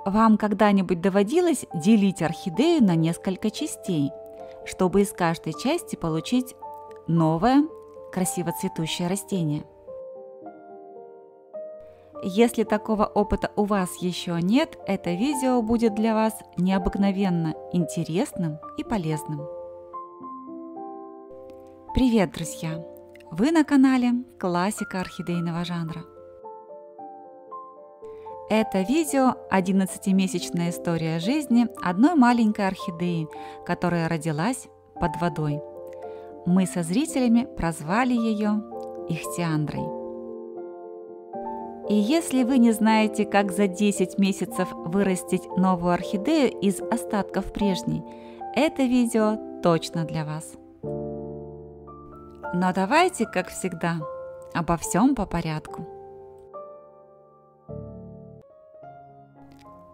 Вам когда-нибудь доводилось делить орхидею на несколько частей, чтобы из каждой части получить новое, красиво цветущее растение? Если такого опыта у вас еще нет, это видео будет для вас необыкновенно интересным и полезным. Привет, друзья! Вы на канале Классика орхидейного жанра. Это видео 11-месячная история жизни одной маленькой орхидеи, которая родилась под водой. Мы со зрителями прозвали ее Ихтиандрой. И если вы не знаете, как за 10 месяцев вырастить новую орхидею из остатков прежней, это видео точно для вас. Но давайте, как всегда, обо всем по порядку.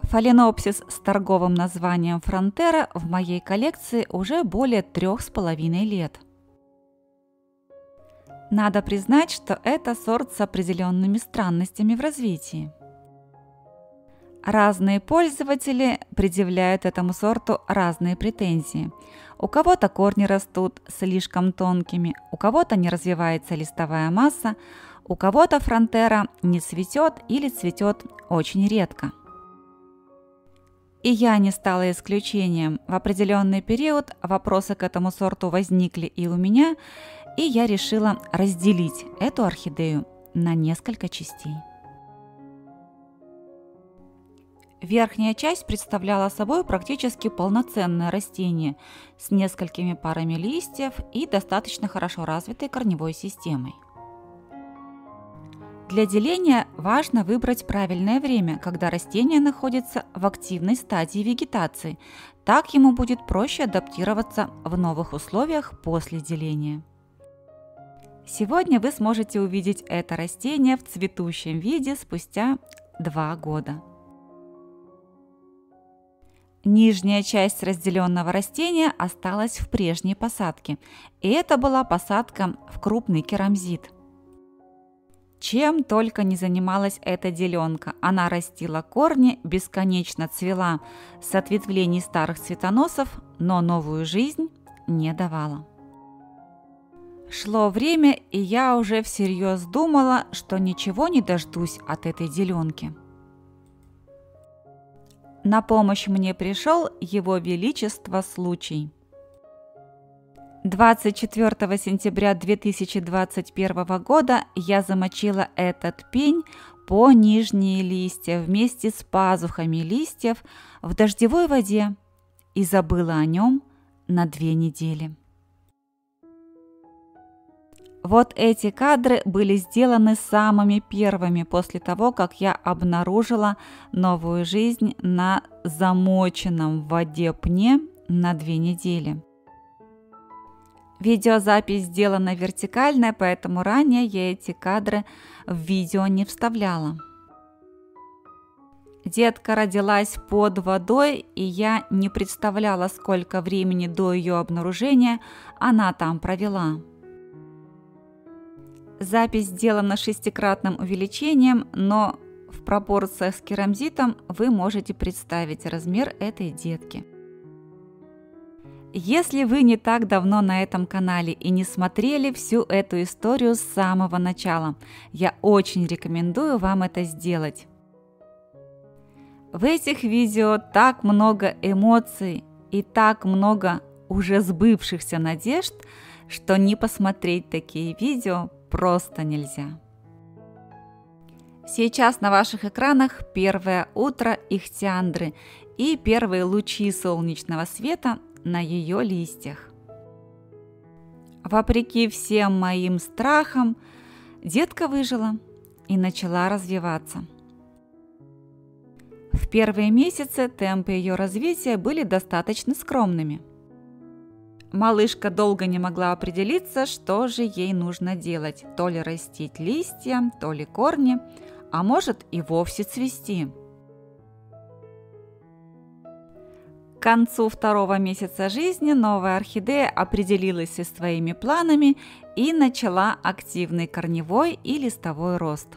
Фаленопсис с торговым названием Фронтера в моей коллекции уже более 3,5 лет. Надо признать, что это сорт с определенными странностями в развитии. Разные пользователи предъявляют этому сорту разные претензии. У кого-то корни растут слишком тонкими, у кого-то не развивается листовая масса, у кого-то Фронтера не цветет или цветет очень редко. И я не стала исключением. В определенный период вопросы к этому сорту возникли и у меня, и я решила разделить эту орхидею на несколько частей. Верхняя часть представляла собой практически полноценное растение с несколькими парами листьев и достаточно хорошо развитой корневой системой. Для деления важно выбрать правильное время, когда растение находится в активной стадии вегетации. Так ему будет проще адаптироваться в новых условиях после деления. Сегодня вы сможете увидеть это растение в цветущем виде спустя 2 года. Нижняя часть разделенного растения осталась в прежней посадке, и это была посадка в крупный керамзит. Чем только не занималась эта деленка. Она растила корни, бесконечно цвела с ответвлений старых цветоносов, но новую жизнь не давала. Шло время, и я уже всерьез думала, что ничего не дождусь от этой деленки. На помощь мне пришел Его Величество случай. 24 сентября 2021 года я замочила этот пень по нижние листья вместе с пазухами листьев в дождевой воде и забыла о нем на 2 недели. Вот эти кадры были сделаны самыми первыми после того, как я обнаружила новую жизнь на замоченном в воде пне на 2 недели. Видеозапись сделана вертикальная, поэтому ранее я эти кадры в видео не вставляла. Детка родилась под водой, и я не представляла, сколько времени до ее обнаружения она там провела. Запись сделана 6-кратным увеличением, но в пропорциях с керамзитом вы можете представить размер этой детки. Если вы не так давно на этом канале и не смотрели всю эту историю с самого начала, я очень рекомендую вам это сделать. В этих видео так много эмоций и так много уже сбывшихся надежд, что не посмотреть такие видео просто нельзя. Сейчас на ваших экранах первое утро Ихтиандры и первые лучи солнечного света на ее листьях. Вопреки всем моим страхам, детка выжила и начала развиваться. В первые месяцы темпы ее развития были достаточно скромными. Малышка долго не могла определиться, что же ей нужно делать: то ли растить листья, то ли корни, а может и вовсе цвести. К концу 2-го месяца жизни новая орхидея определилась со своими планами и начала активный корневой и листовой рост.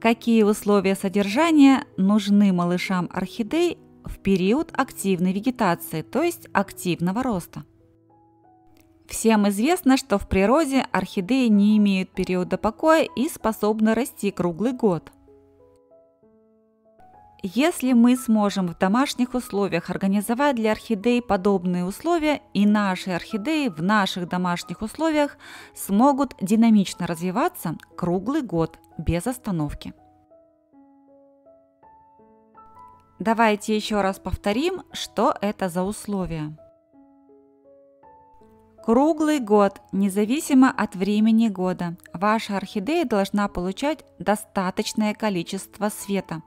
Какие условия содержания нужны малышам орхидей в период активной вегетации, то есть активного роста? Всем известно, что в природе орхидеи не имеют периода покоя и способны расти круглый год. Если мы сможем в домашних условиях организовать для орхидей подобные условия, и наши орхидеи в наших домашних условиях смогут динамично развиваться круглый год без остановки. Давайте еще раз повторим, что это за условия. Круглый год, независимо от времени года, ваша орхидея должна получать достаточное количество света,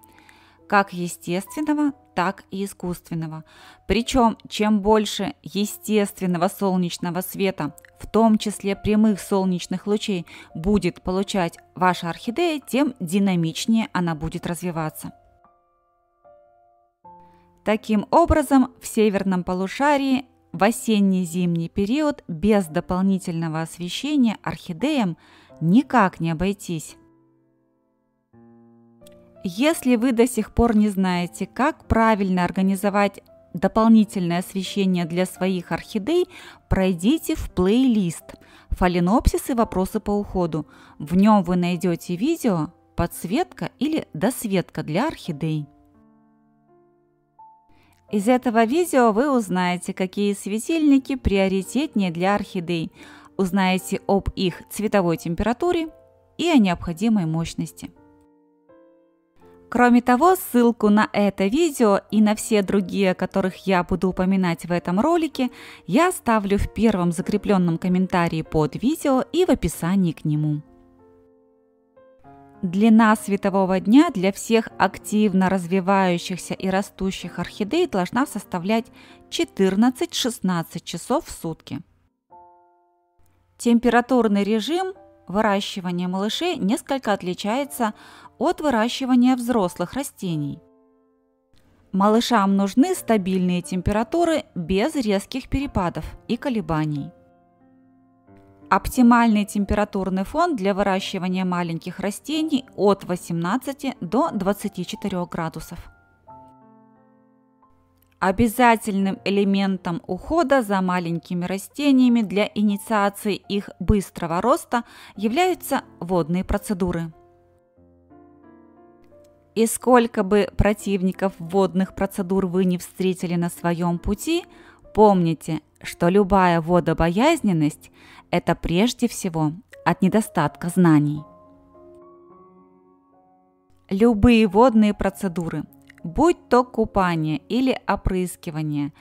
как естественного, так и искусственного. Причем, чем больше естественного солнечного света, в том числе прямых солнечных лучей, будет получать ваша орхидея, тем динамичнее она будет развиваться. Таким образом, в северном полушарии в осенне-зимний период без дополнительного освещения орхидеям никак не обойтись. Если вы до сих пор не знаете, как правильно организовать дополнительное освещение для своих орхидей, пройдите в плейлист «Фаленопсисы. Вопросы по уходу». В нем вы найдете видео «Подсветка» или «Досветка» для орхидей. Из этого видео вы узнаете, какие светильники приоритетнее для орхидей, узнаете об их цветовой температуре и о необходимой мощности. Кроме того, ссылку на это видео и на все другие, о которых я буду упоминать в этом ролике, я оставлю в первом закрепленном комментарии под видео и в описании к нему. Длина светового дня для всех активно развивающихся и растущих орхидей должна составлять 14-16 часов в сутки. Температурный режим выращивания малышей несколько отличается от выращивания взрослых растений. Малышам нужны стабильные температуры без резких перепадов и колебаний. Оптимальный температурный фон для выращивания маленьких растений от 18 до 24 градусов. Обязательным элементом ухода за маленькими растениями для инициации их быстрого роста являются водные процедуры. И сколько бы противников водных процедур вы не встретили на своем пути, помните, что любая водобоязненность – это прежде всего от недостатка знаний. Любые водные процедуры, будь то купание или опрыскивание,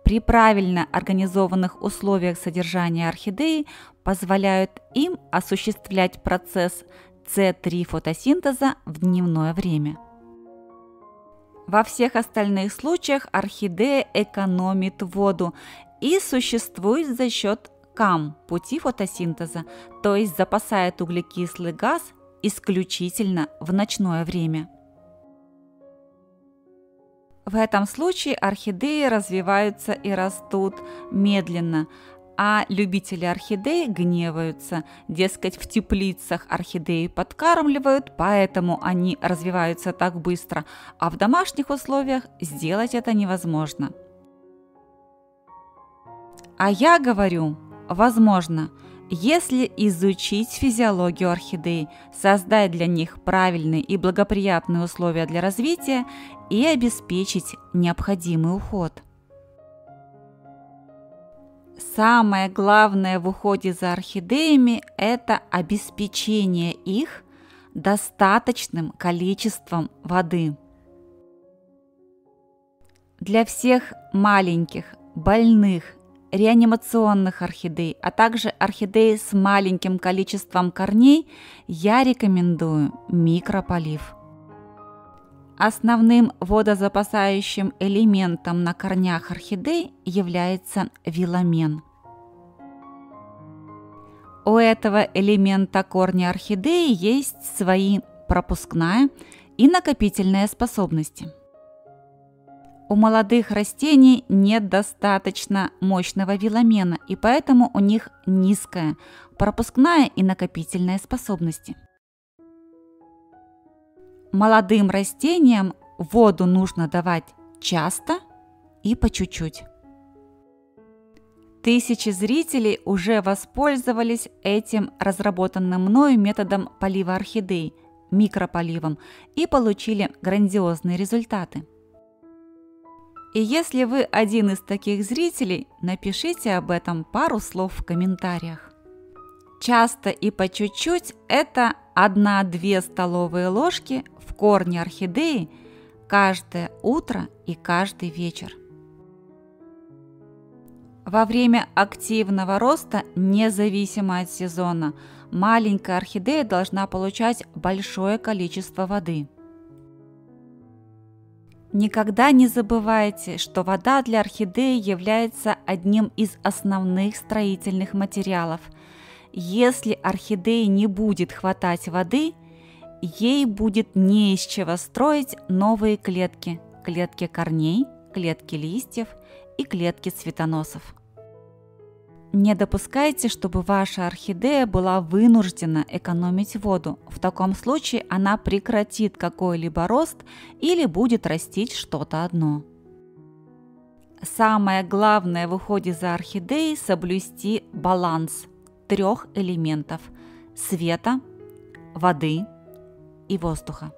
при правильно организованных условиях содержания орхидеи позволяют им осуществлять процесс С3 фотосинтеза в дневное время. Во всех остальных случаях орхидея экономит воду и существует за счет КАМ – пути фотосинтеза, то есть запасает углекислый газ исключительно в ночное время. В этом случае орхидеи развиваются и растут медленно, а любители орхидей гневаются, дескать, в теплицах орхидеи подкармливают, поэтому они развиваются так быстро, а в домашних условиях сделать это невозможно. А я говорю, возможно, если изучить физиологию орхидей, создать для них правильные и благоприятные условия для развития и обеспечить необходимый уход. Самое главное в уходе за орхидеями – это обеспечение их достаточным количеством воды. Для всех маленьких, больных, реанимационных орхидей, а также орхидей с маленьким количеством корней я рекомендую микрополив. Основным водозапасающим элементом на корнях орхидей является виламен. У этого элемента корня орхидеи есть свои пропускная и накопительная способности. У молодых растений нет достаточно мощного виламена, и поэтому у них низкая пропускная и накопительная способности. Молодым растениям воду нужно давать часто и по чуть-чуть. Тысячи зрителей уже воспользовались этим разработанным мною методом полива орхидей, микрополивом, и получили грандиозные результаты. И если вы один из таких зрителей, напишите об этом пару слов в комментариях. Часто и по чуть-чуть – это 1-2 столовые ложки в корне орхидеи каждое утро и каждый вечер. Во время активного роста, независимо от сезона, маленькая орхидея должна получать большое количество воды. Никогда не забывайте, что вода для орхидеи является одним из основных строительных материалов. Если орхидее не будет хватать воды, ей будет не из чего строить новые клетки – клетки корней, клетки листьев и клетки цветоносов. Не допускайте, чтобы ваша орхидея была вынуждена экономить воду. В таком случае она прекратит какой-либо рост или будет растить что-то одно. Самое главное в уходе за орхидеей – соблюсти баланс 3 элементов – света, воды и воздуха.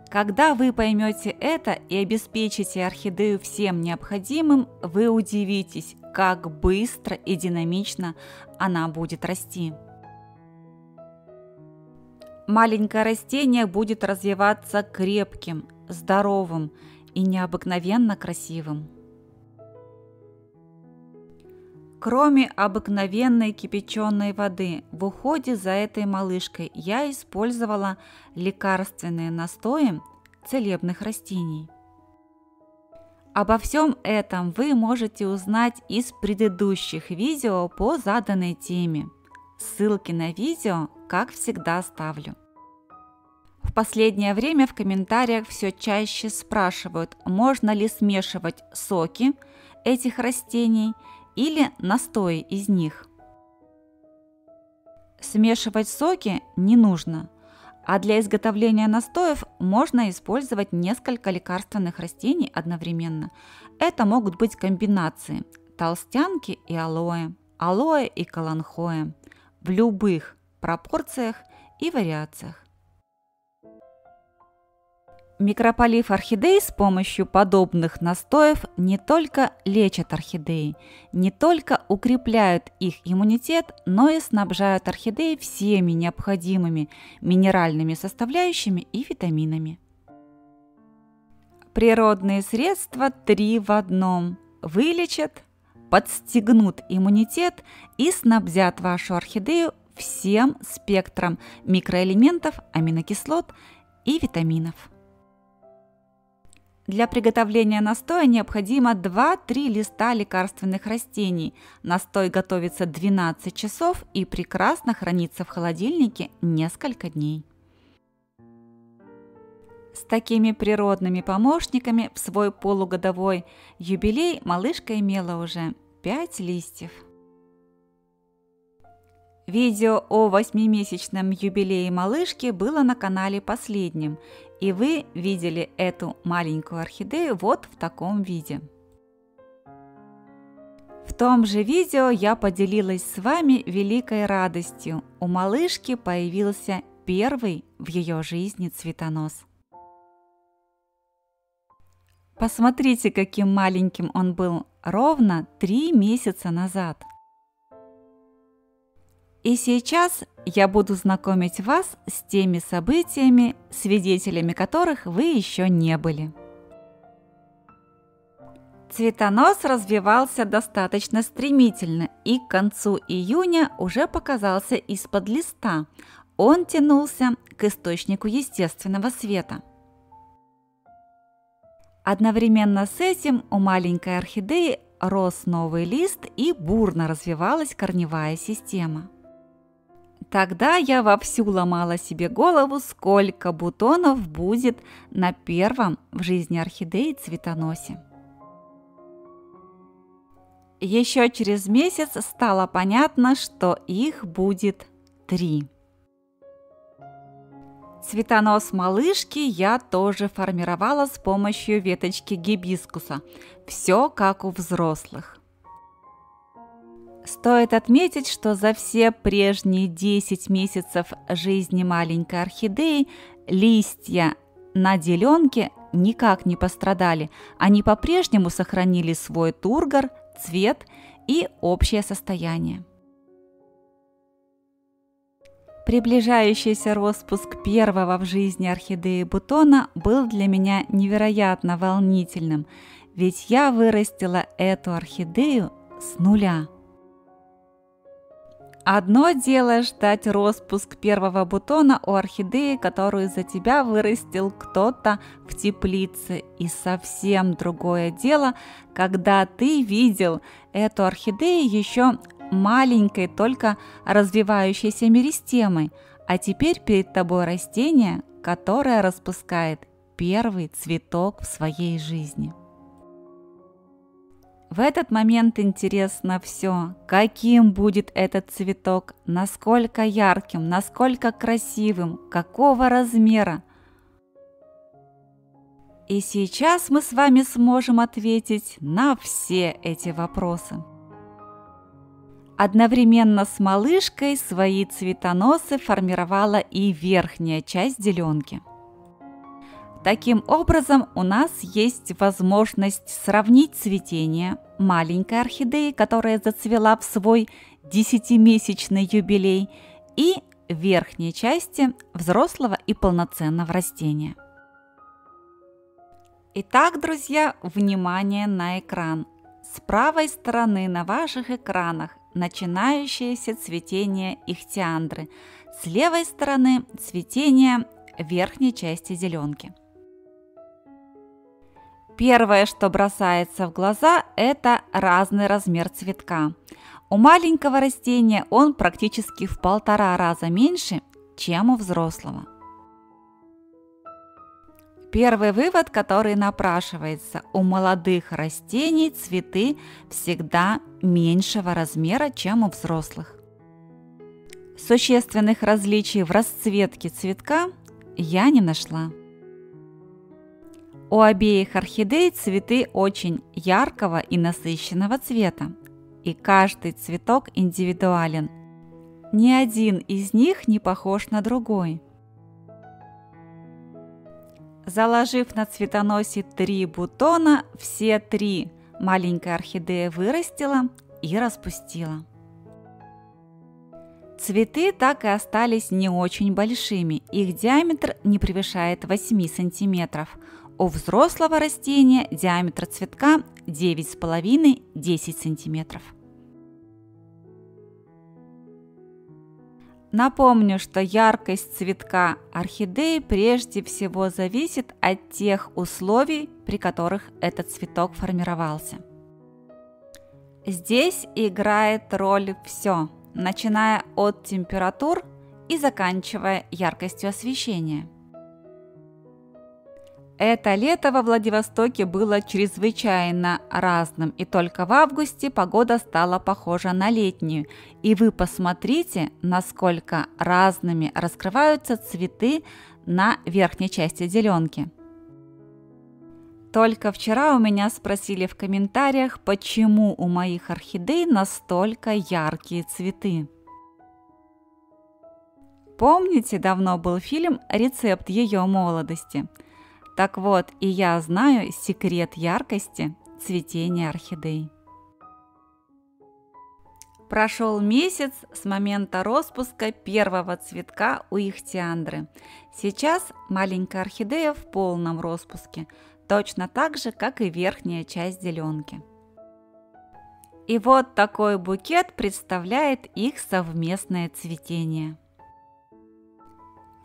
Когда вы поймете это и обеспечите орхидею всем необходимым, вы удивитесь, как быстро и динамично она будет расти. Маленькое растение будет развиваться крепким, здоровым и необыкновенно красивым. Кроме обыкновенной кипяченой воды, в уходе за этой малышкой я использовала лекарственные настои целебных растений. Обо всем этом вы можете узнать из предыдущих видео по заданной теме. Ссылки на видео, как всегда, оставлю. В последнее время в комментариях все чаще спрашивают, можно ли смешивать соки этих растений или настои из них. Смешивать соки не нужно, а для изготовления настоев можно использовать несколько лекарственных растений одновременно. Это могут быть комбинации толстянки и алоэ, алоэ и каланхоэ в любых пропорциях и вариациях. Микрополив орхидей с помощью подобных настоев не только лечат орхидеи, не только укрепляют их иммунитет, но и снабжают орхидеи всеми необходимыми минеральными составляющими и витаминами. Природные средства 3 в одном – вылечат, подстегнут иммунитет и снабдят вашу орхидею всем спектром микроэлементов, аминокислот и витаминов. Для приготовления настоя необходимо 2-3 листа лекарственных растений. Настой готовится 12 часов и прекрасно хранится в холодильнике несколько дней. С такими природными помощниками в свой полугодовой юбилей малышка имела уже 5 листьев. Видео о 8-месячном юбилее малышки было на канале последним, и вы видели эту маленькую орхидею вот в таком виде. В том же видео я поделилась с вами великой радостью. У малышки появился первый в ее жизни цветонос. Посмотрите, каким маленьким он был ровно 3 месяца назад. И сейчас я буду знакомить вас с теми событиями, свидетелями которых вы еще не были. Цветонос развивался достаточно стремительно и к концу июня уже показался из-под листа. Он тянулся к источнику естественного света. Одновременно с этим у маленькой орхидеи рос новый лист и бурно развивалась корневая система. Тогда я вовсю ломала себе голову, сколько бутонов будет на первом в жизни орхидеи цветоносе. Еще через месяц стало понятно, что их будет 3. Цветонос малышки я тоже формировала с помощью веточки гибискуса. Все как у взрослых. Стоит отметить, что за все прежние 10 месяцев жизни маленькой орхидеи листья на деленке никак не пострадали. Они по-прежнему сохранили свой тургор, цвет и общее состояние. Приближающийся распуск первого в жизни орхидеи бутона был для меня невероятно волнительным, ведь я вырастила эту орхидею с нуля. Одно дело ждать распуск первого бутона у орхидеи, которую за тебя вырастил кто-то в теплице, и совсем другое дело, когда ты видел эту орхидею еще маленькой, только развивающейся меристемой, а теперь перед тобой растение, которое распускает первый цветок в своей жизни. В этот момент интересно все, каким будет этот цветок, насколько ярким, насколько красивым, какого размера. И сейчас мы с вами сможем ответить на все эти вопросы. Одновременно с малышкой свои цветоносы формировала и верхняя часть деленки. Таким образом, у нас есть возможность сравнить цветение маленькой орхидеи, которая зацвела в свой 10-месячный юбилей, и верхней части взрослого и полноценного растения. Итак, друзья, внимание на экран. С правой стороны на ваших экранах начинающееся цветение ихтиандры, с левой стороны цветение верхней части деленки. Первое, что бросается в глаза, это разный размер цветка. У маленького растения он практически в 1,5 раза меньше, чем у взрослого. Первый вывод, который напрашивается: у молодых растений цветы всегда меньшего размера, чем у взрослых. Существенных различий в расцветке цветка я не нашла. У обеих орхидей цветы очень яркого и насыщенного цвета, и каждый цветок индивидуален. Ни один из них не похож на другой. Заложив на цветоносе 3 бутона, все 3 маленькая орхидея вырастила и распустила. Цветы так и остались не очень большими, их диаметр не превышает 8 сантиметров. У взрослого растения диаметр цветка 9,5–10 сантиметров. Напомню, что яркость цветка орхидеи прежде всего зависит от тех условий, при которых этот цветок формировался. Здесь играет роль все, начиная от температур и заканчивая яркостью освещения. Это лето во Владивостоке было чрезвычайно разным, и только в августе погода стала похожа на летнюю. И вы посмотрите, насколько разными раскрываются цветы на верхней части деленки. Только вчера у меня спросили в комментариях, почему у моих орхидей настолько яркие цветы. Помните, давно был фильм «Рецепт ее молодости»? Так вот, и я знаю секрет яркости цветения орхидей. Прошел месяц с момента распуска первого цветка у ихтиандры. Сейчас маленькая орхидея в полном распуске, точно так же, как и верхняя часть деленки. И вот такой букет представляет их совместное цветение.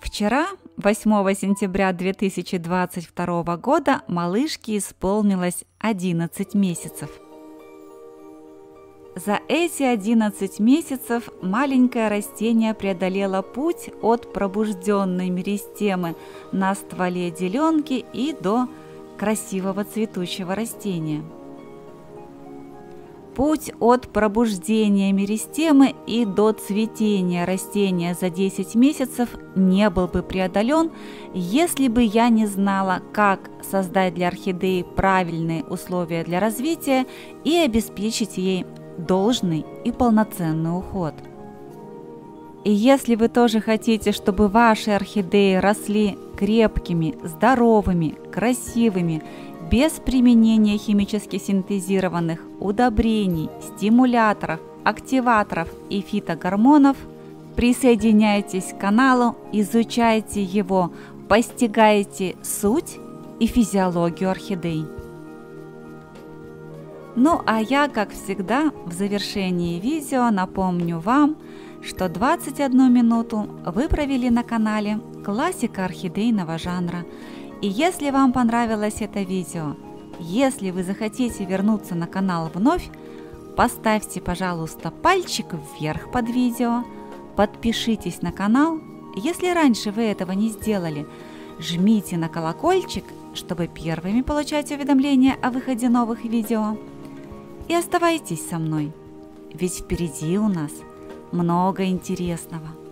Вчера, 8 сентября 2022 года, малышке исполнилось 11 месяцев. За эти 11 месяцев маленькое растение преодолело путь от пробужденной меристемы на стволе деленки и до красивого цветущего растения. Путь от пробуждения меристемы и до цветения растения за 10 месяцев не был бы преодолен, если бы я не знала, как создать для орхидеи правильные условия для развития и обеспечить ей должный и полноценный уход. И если вы тоже хотите, чтобы ваши орхидеи росли крепкими, здоровыми, красивыми, без применения химически синтезированных удобрений, стимуляторов, активаторов и фитогормонов, присоединяйтесь к каналу, изучайте его, постигайте суть и физиологию орхидей. Ну а я, как всегда, в завершении видео напомню вам, что 21 минуту вы провели на канале «Классика орхидейного жанра». И если вам понравилось это видео, если вы захотите вернуться на канал вновь, поставьте, пожалуйста, пальчик вверх под видео, подпишитесь на канал, если раньше вы этого не сделали, жмите на колокольчик, чтобы первыми получать уведомления о выходе новых видео. И оставайтесь со мной, ведь впереди у нас много интересного.